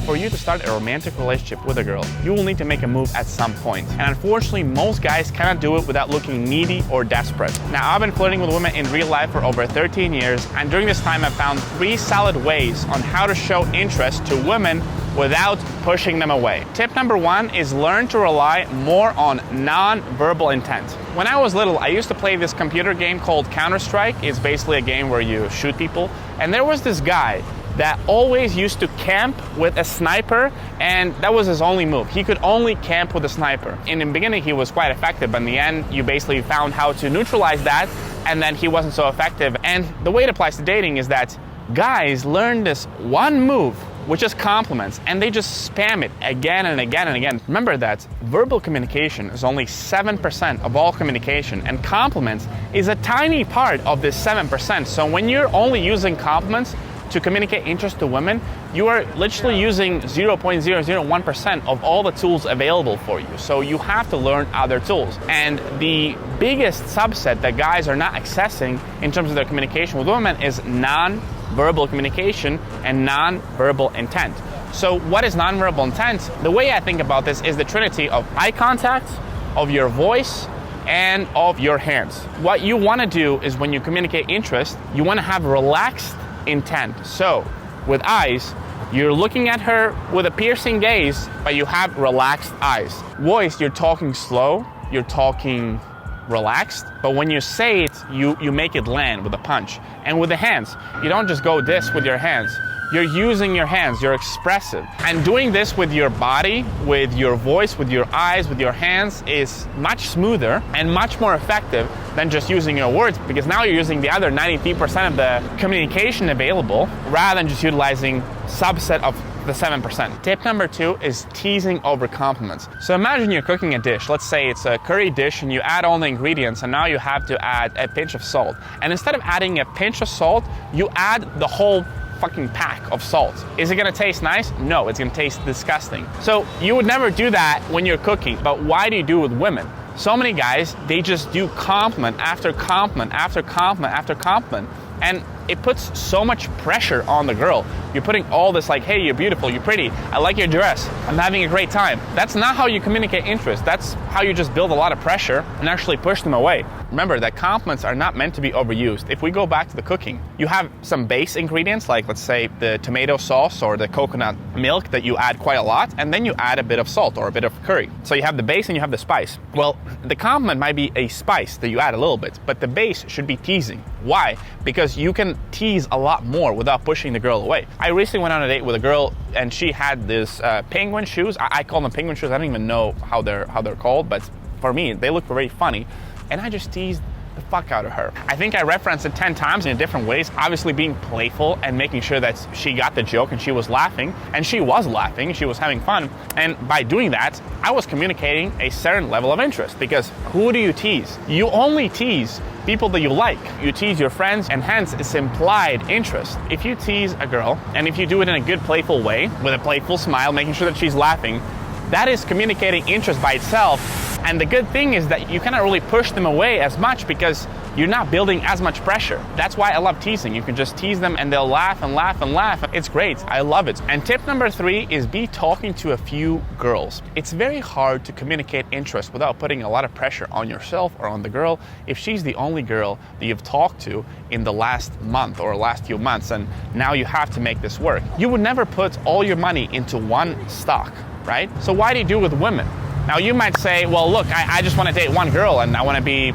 for you to start a romantic relationship with a girl, you will need to make a move at some point. And unfortunately, most guys cannot do it without looking needy or desperate. Now, I've been flirting with women in real life for over 13 years, and during this time, I've found 3 solid ways on how to show interest to women without pushing them away. Tip number 1 is learn to rely more on non-verbal intent. When I was little, I used to play this computer game called Counter-Strike. It's basically a game where you shoot people. And there was this guy that always used to camp with a sniper, and that was his only move. He could only camp with a sniper. In the beginning, he was quite effective, but in the end, you basically found how to neutralize that, and then he wasn't so effective. And the way it applies to dating is that guys learn this one move, which is compliments, and they just spam it again and again and again. Remember that verbal communication is only 7% of all communication, and compliments is a tiny part of this 7%. So when you're only using compliments to communicate interest to women, you are literally using 0.001% of all the tools available for you. So you have to learn other tools. And the biggest subset that guys are not accessing in terms of their communication with women is non-verbal communication and non-verbal intent. So what is non-verbal intent? The way I think about this is the trinity of eye contact, of your voice, and of your hands. What you want to do is when you communicate interest, you want to have relaxed intent. So with eyes, you're looking at her with a piercing gaze, but you have relaxed eyes. Voice, you're talking slow, you're talking relaxed, but when you say it, you make it land with a punch. And with the hands, you don't just go this with your hands. You're using your hands, you're expressive. And doing this with your body, with your voice, with your eyes, with your hands is much smoother and much more effective than just using your words, because now you're using the other 93% of the communication available rather than just utilizing subset of the 7%. Tip number 2 is teasing over compliments. So imagine you're cooking a dish. Let's say it's a curry dish and you add all the ingredients, and now you have to add a pinch of salt. And instead of adding a pinch of salt, you add the whole fucking pack of salt. Is it gonna taste nice? No, it's gonna taste disgusting. So you would never do that when you're cooking, but why do you do it with women? So many guys, they just do compliment after compliment after compliment after compliment, and it puts so much pressure on the girl. You're putting all this like, hey, you're beautiful, you're pretty, I like your dress, I'm having a great time. That's not how you communicate interest. That's how you just build a lot of pressure and actually push them away. Remember that compliments are not meant to be overused. If we go back to the cooking, you have some base ingredients, like let's say the tomato sauce or the coconut milk that you add quite a lot, and then you add a bit of salt or a bit of curry. So you have the base and you have the spice. Well, the compliment might be a spice that you add a little bit, but the base should be teasing. Why? Because you can tease a lot more without pushing the girl away. I recently went on a date with a girl, and she had this penguin shoes. I call them penguin shoes. I don't even know how they're called, but for me, they look very funny. And I just teased the fuck out of her. I think I referenced it 10 times in different ways, obviously being playful and making sure that she got the joke and she was laughing, and she was laughing, she was having fun. And by doing that, I was communicating a certain level of interest, because who do you tease? You only tease people that you like. You tease your friends, and hence it's implied interest. If you tease a girl, and if you do it in a good playful way, with a playful smile, making sure that she's laughing, that is communicating interest by itself. And the good thing is that you cannot really push them away as much because you're not building as much pressure. That's why I love teasing. You can just tease them and they'll laugh and laugh and laugh. It's great. I love it. And tip number 3 is be talking to a few girls. It's very hard to communicate interest without putting a lot of pressure on yourself or on the girl if she's the only girl that you've talked to in the last month or last few months, and now you have to make this work. You would never put all your money into one stock, right? So why do you do it with women? Now you might say, well, look, I just want to date one girl and I want to be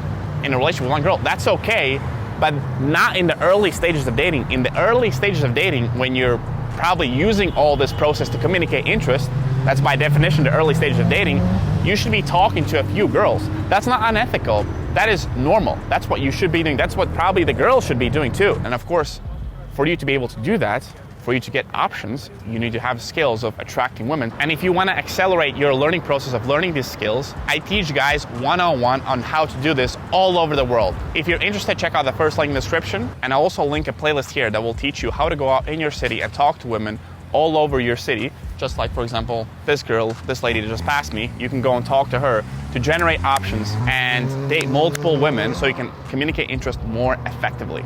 in a relationship with one girl. That's okay, but not in the early stages of dating. In the early stages of dating, when you're probably using all this process to communicate interest, that's by definition the early stages of dating, you should be talking to a few girls. That's not unethical. That is normal. That's what you should be doing. That's what probably the girls should be doing too. And of course, for you to be able to do that, for you to get options, you need to have skills of attracting women. And if you want to accelerate your learning process of learning these skills, I teach guys one-on-one on how to do this all over the world. If you're interested, check out the first link in the description. And I'll also link a playlist here that will teach you how to go out in your city and talk to women all over your city. Just like, for example, this girl, this lady that just passed me, you can go and talk to her to generate options and date multiple women so you can communicate interest more effectively.